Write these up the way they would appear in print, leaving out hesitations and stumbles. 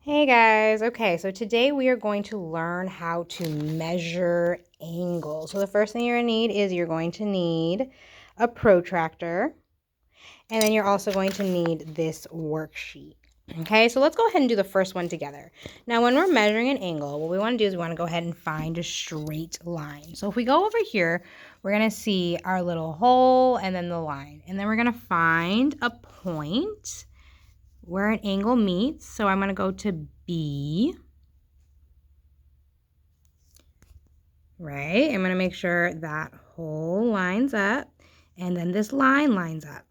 Hey guys, okay, so today we are going to learn how to measure angles. So the first thing you're going to need is you're going to need a protractor, and then you're also going to need this worksheet. Okay, so let's go ahead and do the first one together. Now when we're measuring an angle, what we want to do is we want to go ahead and find a straight line. So if we go over here, we're going to see our little hole and then the line, and then we're going to find a point where an angle meets. So I'm going to go to B, right? I'm going to make sure that hole lines up, and then this line lines up.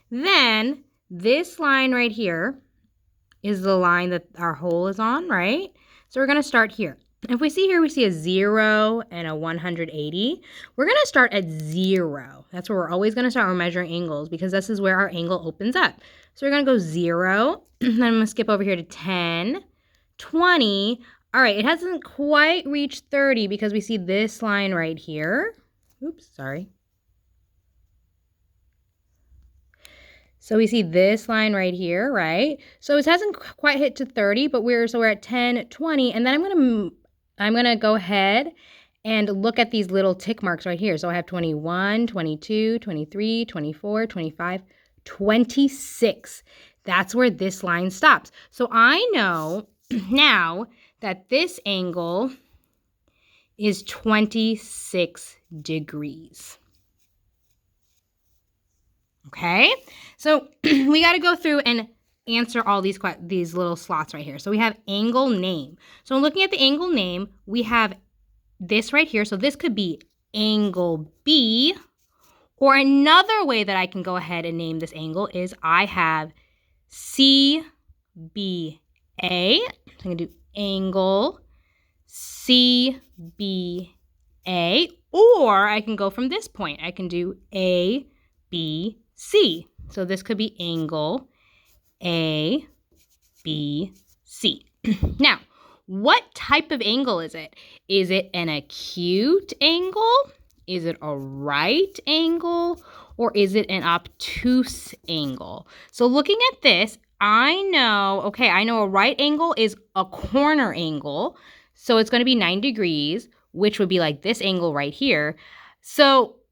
Then this line right here is the line that our hole is on, right? So we're going to start here. If we see here, we see a 0 and a 180. We're going to start at 0. That's where we're always going to start when we're measuring angles, because this is where our angle opens up. So we're going to go 0, then I'm going to skip over here to 10, 20. All right, it hasn't quite reached 30 because we see this line right here. Oops, sorry. So we see this line right here, right? So it hasn't quite hit to 30, but we're at 10, 20, and then I'm gonna go ahead and look at these little tick marks right here. So I have 21, 22, 23, 24, 25, 26. That's where this line stops. So I know now that this angle is 26 degrees. Okay, so we got to go through and answer all these little slots right here. So we have angle name. So looking at the angle name, we have this right here. So this could be angle B, or another way that I can go ahead and name this angle is I have CBA. So I'm going to do angle CBA, or I can go from this point. I can do ABC. So this could be angle ABC. Now, what type of angle is it? Is it an acute angle? Is it a right angle? Or is it an obtuse angle? So looking at this, I know a right angle is a corner angle. So it's going to be 90 degrees, which would be like this angle right here.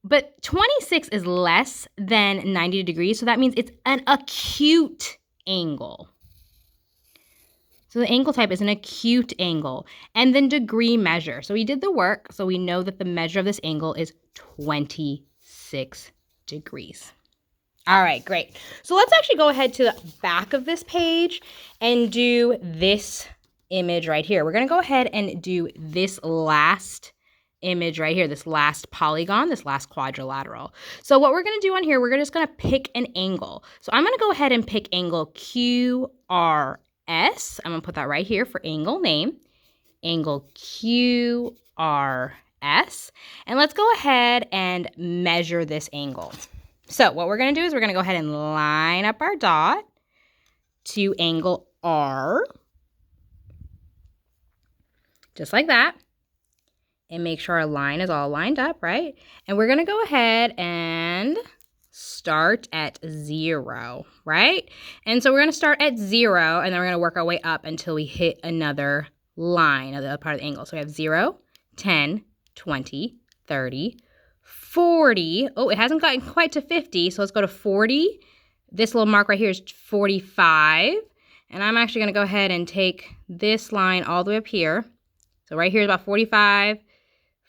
But 26 is less than 90 degrees, so that means it's an acute angle. So the angle type is an acute angle. And then degree measure. So we did the work, so we know that the measure of this angle is 26 degrees. All right, great. So let's actually go ahead to the back of this page and do this image right here. We're going to go ahead and do this last image right here, this last polygon, this last quadrilateral. So what we're going to do on here, we're just going to pick an angle. So I'm going to go ahead and pick angle QRS. I'm going to put that right here for angle name, angle QRS. And let's go ahead and measure this angle. So what we're going to do is we're going to go ahead and line up our dot to angle R, just like that. And make sure our line is all lined up, right? And we're going to go ahead and start at 0, right? And so we're going to start at 0, and then we're going to work our way up until we hit another line of the other part of the angle. So we have 0, 10, 20, 30, 40. Oh, it hasn't gotten quite to 50, so let's go to 40. This little mark right here is 45. And I'm actually going to go ahead and take this line all the way up here. So right here is about 45.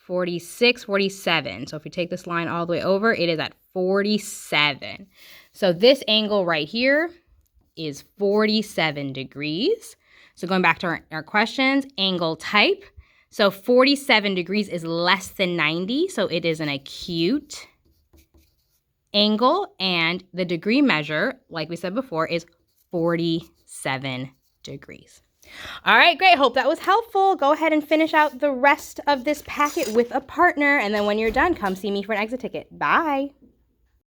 46, 47. So if we take this line all the way over, it is at 47. So this angle right here is 47 degrees. So going back to our questions, angle type. So 47 degrees is less than 90, so it is an acute angle, and the degree measure, like we said before, is 47 degrees. All right, great. Hope that was helpful. Go ahead and finish out the rest of this packet with a partner, and then when you're done, come see me for an exit ticket. Bye.